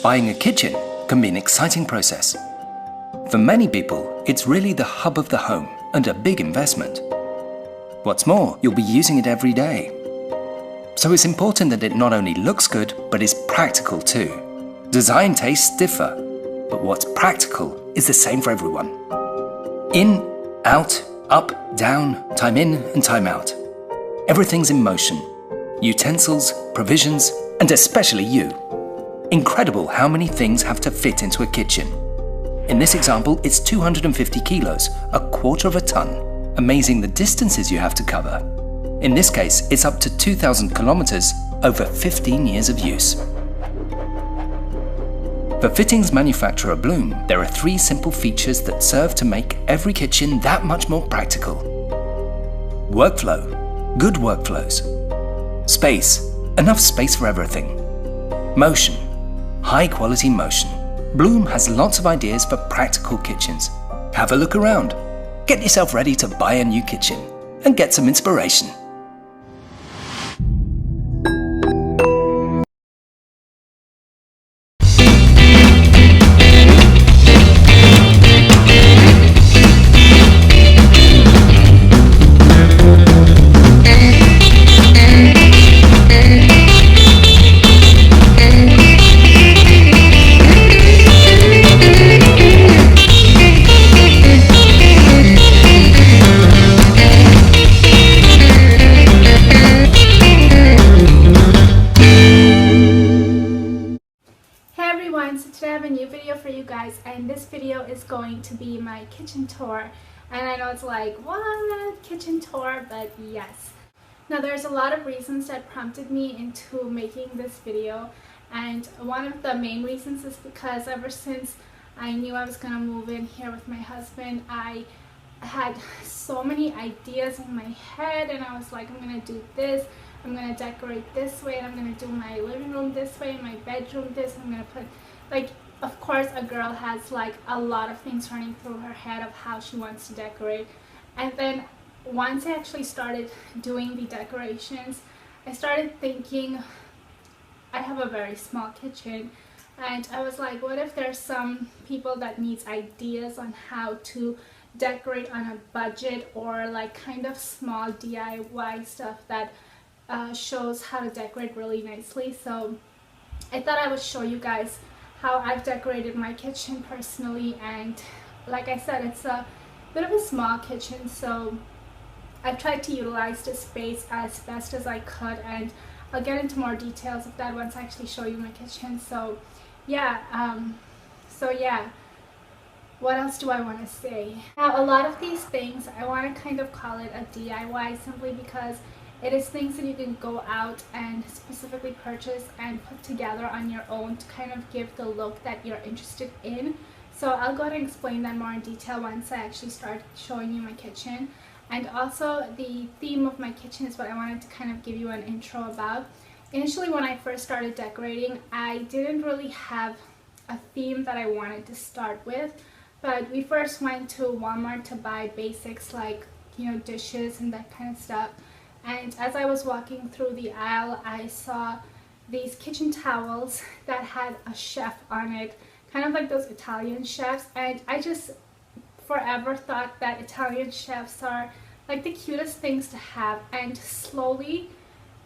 buying a kitchen can be an exciting process. For many people, it's really the hub of the home and a big investment. What's more, you'll be using it every day. So it's important that it not only looks good, but is practical too. Design tastes differ, but what's practical is the same for everyone. In, out, up, down, time in and time out. Everything's in motion. Utensils, provisions, and especially you. Incredible how many things have to fit into a kitchen. In this example, it's 250 kilos, a quarter of a ton. Amazing the distances you have to cover. In this case, it's up to 2,000 kilometers over 15 years of use. For fittings manufacturer Bloom, there are 3 simple features that serve to make every kitchen that much more practical. Workflow. Good workflows. Space. Enough space for everything. Motion. High quality motion. Bloom has lots of ideas for practical kitchens. Have a look around. Get yourself ready to buy a new kitchen and get some inspiration. And this video is going to be my kitchen tour, and I know it's like, what, kitchen tour? But yes. Now there's a lot of reasons that prompted me into making this video, and one of the main reasons is because ever since I knew I was gonna move in here with my husband, I had so many ideas in my head, and I was like, I'm gonna do this, I'm gonna decorate this way, I'm gonna do my living room this way, my bedroom this, I'm gonna put, like, of course a girl has like a lot of things running through her head of how she wants to decorate. And then once I actually started doing the decorations, I started thinking, I have a very small kitchen, and I was like, what if there's some people that needs ideas on how to decorate on a budget, or like kind of small DIY stuff that shows how to decorate really nicely. So I thought I would show you guys how I've decorated my kitchen personally. And like I said, it's a bit of a small kitchen, so I've tried to utilize the space as best as I could, and I'll get into more details of that once I actually show you my kitchen. So yeah, what else do I want to say? Now, a lot of these things I want to kind of call it a DIY, simply because it is things that you can go out and specifically purchase and put together on your own to kind of give the look that you're interested in. So I'll go ahead and explain that more in detail once I actually start showing you my kitchen. And also the theme of my kitchen is what I wanted to kind of give you an intro about. Initially, when I first started decorating, I didn't really have a theme that I wanted to start with, but we first went to Walmart to buy basics like, you know, dishes and that kind of stuff. And as I was walking through the aisle, I saw these kitchen towels that had a chef on it, kind of like those Italian chefs. And I just forever thought that Italian chefs are like the cutest things to have. And slowly,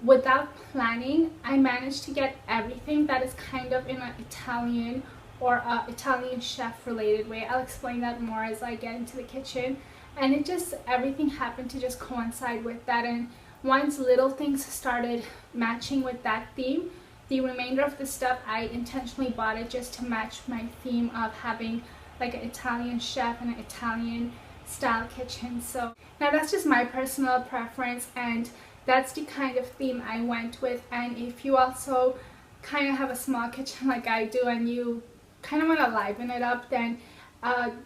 without planning, I managed to get everything that is kind of in an Italian or Italian chef related way. I'll explain that more as I get into the kitchen. And it just, everything happened to just coincide with that. And once little things started matching with that theme, the remainder of the stuff I intentionally bought it just to match my theme of having like an Italian chef and an Italian style kitchen. So now that's just my personal preference, and that's the kind of theme I went with. And if you also kind of have a small kitchen like I do and you kind of want to liven it up, then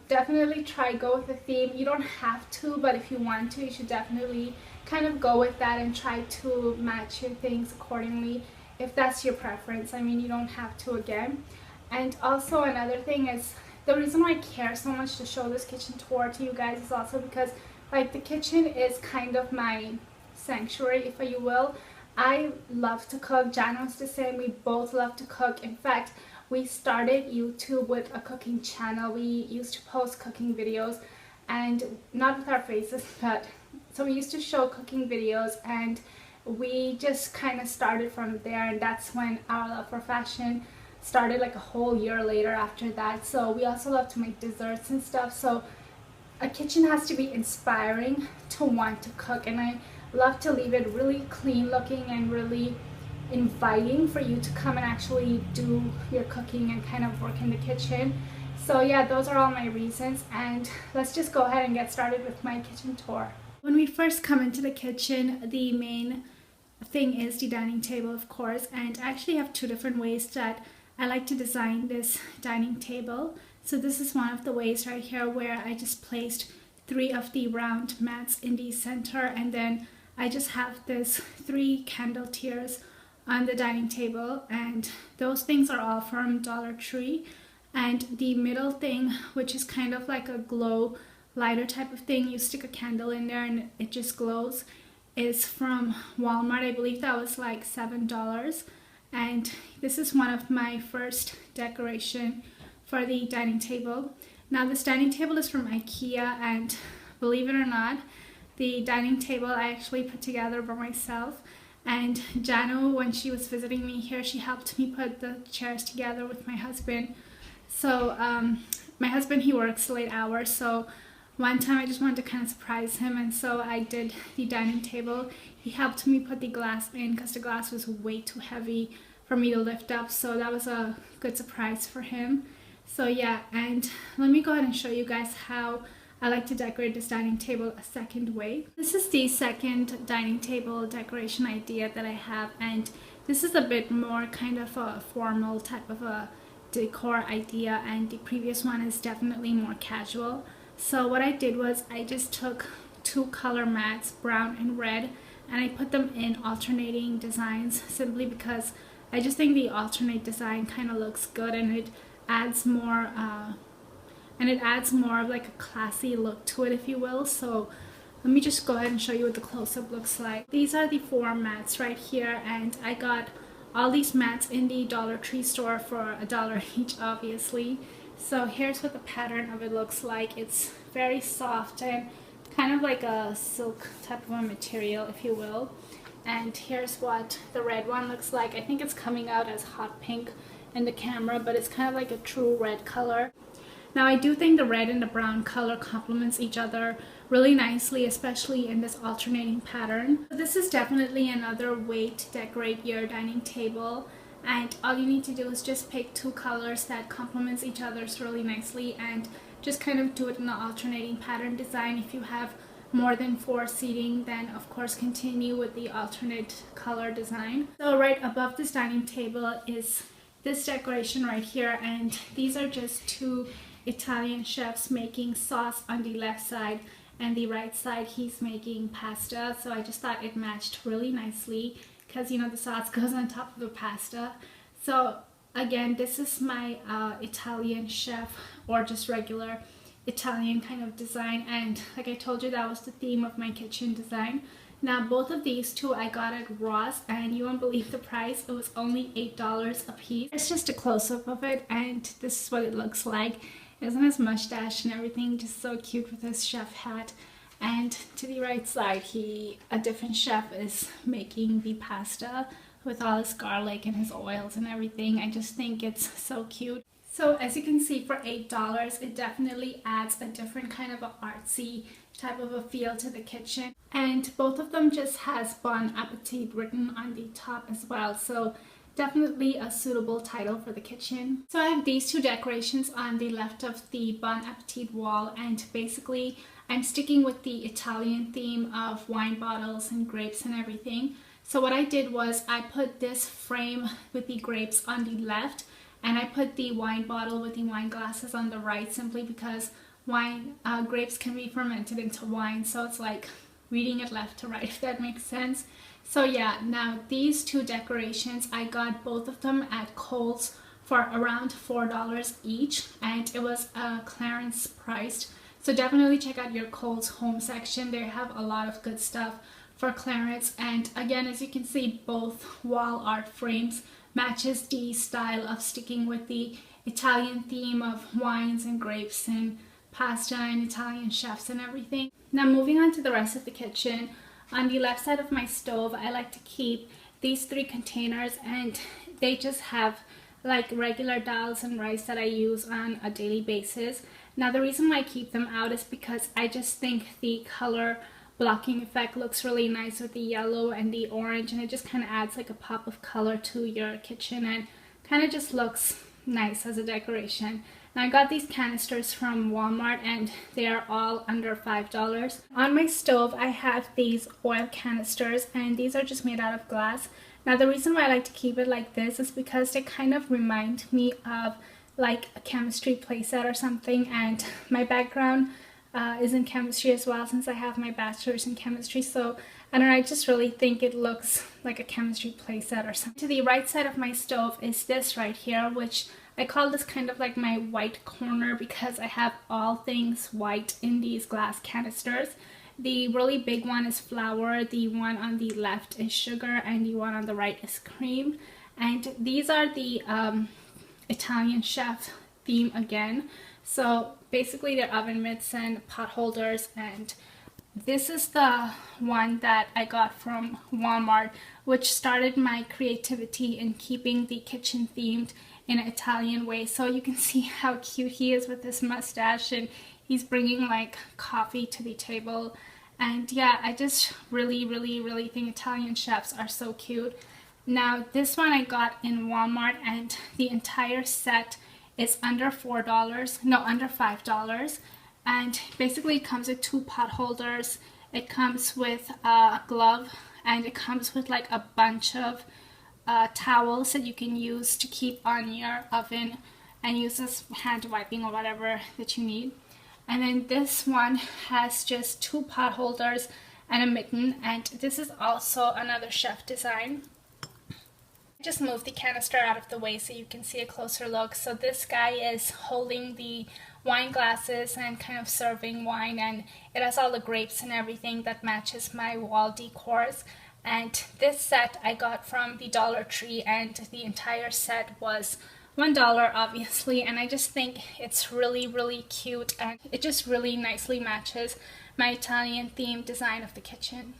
definitely go with a theme. You don't have to, but if you want to, you should definitely kind of go with that and try to match your things accordingly if that's your preference. I mean, you don't have to, again. And also another thing is, the reason why I care so much to show this kitchen tour to you guys is also because like the kitchen is kind of my sanctuary, if you will. I love to cook. Jan was the same. We both love to cook. In fact, we started YouTube with a cooking channel. We used to post cooking videos, and not with our faces, but so we used to show cooking videos, and we just kind of started from there, and that's when our love for fashion started, like a whole year later after that. So we also love to make desserts and stuff. So a kitchen has to be inspiring to want to cook, and I love to leave it really clean looking and really inviting for you to come and actually do your cooking and kind of work in the kitchen. So yeah, those are all my reasons, and let's just go ahead and get started with my kitchen tour. When we first come into the kitchen, the main thing is the dining table, of course, and I actually have two different ways that I like to design this dining table. So this is one of the ways right here, where I just placed 3 of the round mats in the center, and then I just have this 3 candle tiers on the dining table, and those things are all from Dollar Tree. And the middle thing, which is kind of like a glow lighter type of thing, you stick a candle in there and it just glows, is from Walmart. I believe that was like $7. And this is one of my first decoration for the dining table. Now this dining table is from IKEA, and believe it or not, the dining table I actually put together by myself. And Janu, when she was visiting me here, she helped me put the chairs together with my husband. So my husband, he works late hours, so one time I just wanted to kind of surprise him, and so I did the dining table. He helped me put the glass in because the glass was way too heavy for me to lift up, so that was a good surprise for him. So yeah, and let me go ahead and show you guys how I like to decorate this dining table a second way. This is the second dining table decoration idea that I have, and this is a bit more kind of a formal type of a decor idea, and the previous one is definitely more casual. So what I did was I just took 2 color mats, brown and red, and I put them in alternating designs, simply because I just think the alternate design kind of looks good, and it adds more of like a classy look to it, if you will. So let me just go ahead and show you what the close-up looks like. These are the 4 mats right here, and I got all these mats in the Dollar Tree store for $1 each, obviously. So here's what the pattern of it looks like. It's very soft and kind of like a silk type of a material, if you will. And here's what the red one looks like. I think it's coming out as hot pink in the camera, but it's kind of like a true red color. Now I do think the red and the brown color complements each other really nicely, especially in this alternating pattern. This is definitely another way to decorate your dining table, and all you need to do is just pick 2 colors that complements each other really nicely, and just kind of do it in an alternating pattern design. If you have more than 4 seating, then of course continue with the alternate color design. So right above this dining table is this decoration right here, and these are just 2 Italian chefs making sauce on the left side, and the right side he's making pasta. So I just thought it matched really nicely because, you know, the sauce goes on top of the pasta. So again, this is my Italian chef, or just regular Italian kind of design, and like I told you, that was the theme of my kitchen design. Now both of these 2 I got at Ross, and you won't believe the price. It was only $8 a piece. It's just a close-up of it, and this is what it looks like. Isn't his mustache and everything just so cute with his chef hat? And to the right side, a different chef is making the pasta with all his garlic and his oils and everything. I just think it's so cute. So as you can see, for $8, it definitely adds a different kind of a artsy type of a feel to the kitchen. And both of them just has Bon Appetit written on the top as well. So definitely a suitable title for the kitchen. So I have these 2 decorations on the left of the Bon Appetit wall, and basically I'm sticking with the Italian theme of wine bottles and grapes and everything. So what I did was I put this frame with the grapes on the left, and I put the wine bottle with the wine glasses on the right, simply because grapes can be fermented into wine, so it's like reading it left to right, if that makes sense. So yeah, now these 2 decorations, I got both of them at Kohl's for around $4 each, and it was clearance priced. So definitely check out your Kohl's home section. They have a lot of good stuff for clearance. And again, as you can see, both wall art frames matches the style of sticking with the Italian theme of wines and grapes and pasta and Italian chefs and everything. Now moving on to the rest of the kitchen, on the left side of my stove I like to keep these 3 containers, and they just have like regular dals and rice that I use on a daily basis. Now the reason why I keep them out is because I just think the color blocking effect looks really nice with the yellow and the orange, and it just kind of adds like a pop of color to your kitchen and kind of just looks nice as a decoration. Now I got these canisters from Walmart and they are all under $5. On my stove I have these oil canisters, and these are just made out of glass. Now the reason why I like to keep it like this is because they kind of remind me of like a chemistry playset or something, and my background is in chemistry as well, since I have my bachelor's in chemistry. So I don't know, I just really think it looks like a chemistry playset or something. To the right side of my stove is this right here, which I call this kind of like my white corner because I have all things white in these glass canisters. The really big one is flour, the one on the left is sugar, and the one on the right is cream. And these are the Italian chef theme again. So basically they're oven mitts and pot holders, and this is the one that I got from Walmart, which started my creativity in keeping the kitchen themed in an Italian way. So you can see how cute he is with his mustache, and he's bringing like coffee to the table. And yeah, I just really think Italian chefs are so cute. Now this one I got in Walmart, and the entire set is under $4, no, under $5. And basically it comes with 2 pot holders, it comes with a glove, and it comes with like a bunch of towels that you can use to keep on your oven and use as hand wiping or whatever that you need. And then this one has just 2 pot holders and a mitten, and this is also another chef design. Just move the canister out of the way so you can see a closer look. So this guy is holding the wine glasses and kind of serving wine, and it has all the grapes and everything that matches my wall decors. And this set I got from the Dollar Tree, and the entire set was $1 obviously, and I just think it's really cute, and it just really nicely matches my Italian themed design of the kitchen.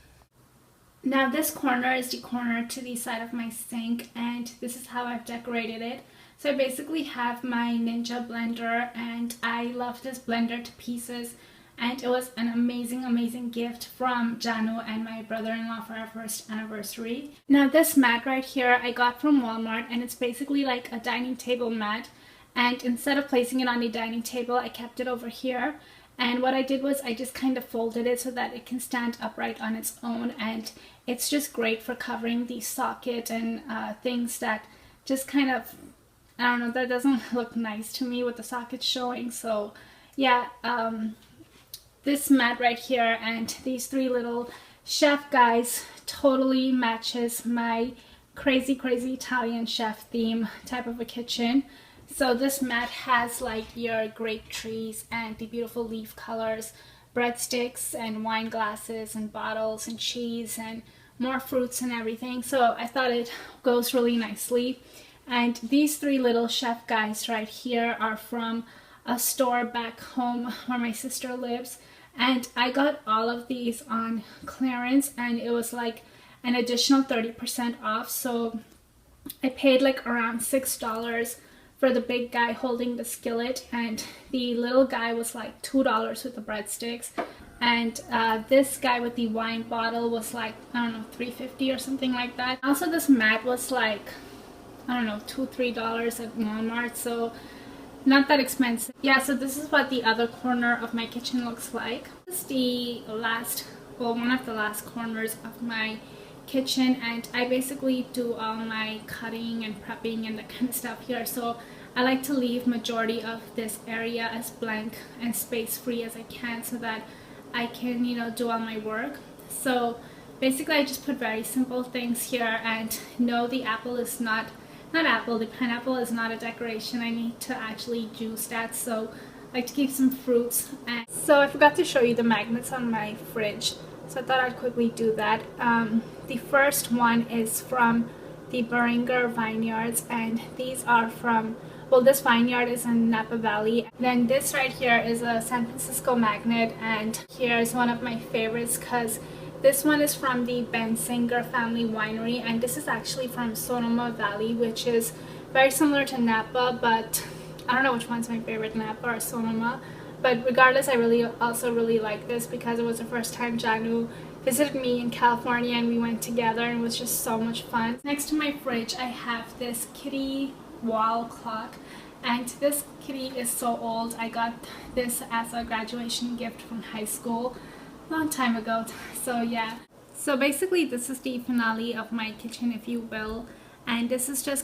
Now this corner is the corner to the side of my sink, and this is how I've decorated it. So I basically have my Ninja blender, and I love this blender to pieces, and it was an amazing gift from Janu and my brother-in-law for our first anniversary. Now this mat right here I got from Walmart, and it's basically like a dining table mat, and instead of placing it on the dining table I kept it over here. And what I did was I just kind of folded it so that it can stand upright on its own, and it's just great for covering the socket and things that just kind of, I don't know, that doesn't look nice to me with the socket showing. So yeah, this mat right here and these 3 little chef guys totally matches my crazy Italian chef theme type of a kitchen. So this mat has like your grape trees and the beautiful leaf colors, breadsticks and wine glasses and bottles and cheese and more fruits and everything. So I thought it goes really nicely. And these 3 little chef guys right here are from a store back home where my sister lives. And I got all of these on clearance, and it was like an additional 30% off. So I paid like around $6 for the big guy holding the skillet, and the little guy was like $2 with the breadsticks, and this guy with the wine bottle was like, I don't know, $3.50 or something like that. Also this mat was like, I don't know, $2-3 at Walmart, so not that expensive. Yeah, so this is what the other corner of my kitchen looks like. This is the last, well, one of the last corners of my kitchen, and I basically do all my cutting and prepping and that kind of stuff here. So I like to leave majority of this area as blank and space free as I can so that I can, you know, do all my work. So basically I just put very simple things here, and no, the apple is not the pineapple is not a decoration. I need to actually juice that, so I like to keep some fruits. And so I forgot to show you the magnets on my fridge, so I thought I'd quickly do that. The first one is from the Beringer vineyards, and these are from, well, this vineyard is in Napa Valley. Then this right here is a San Francisco magnet, and here's one of my favorites because this one is from the Bensinger family winery, and this is actually from Sonoma Valley, which is very similar to Napa, but I don't know which one's my favorite, Napa or Sonoma. But regardless, I also really like this because it was the first time Janu visited me in California and we went together, and it was just so much fun. Next to my fridge, I have this kitty wall clock, and this kitty is so old. I got this as a graduation gift from high school long time ago. So yeah, so basically this is the finale of my kitchen, if you will, and this is just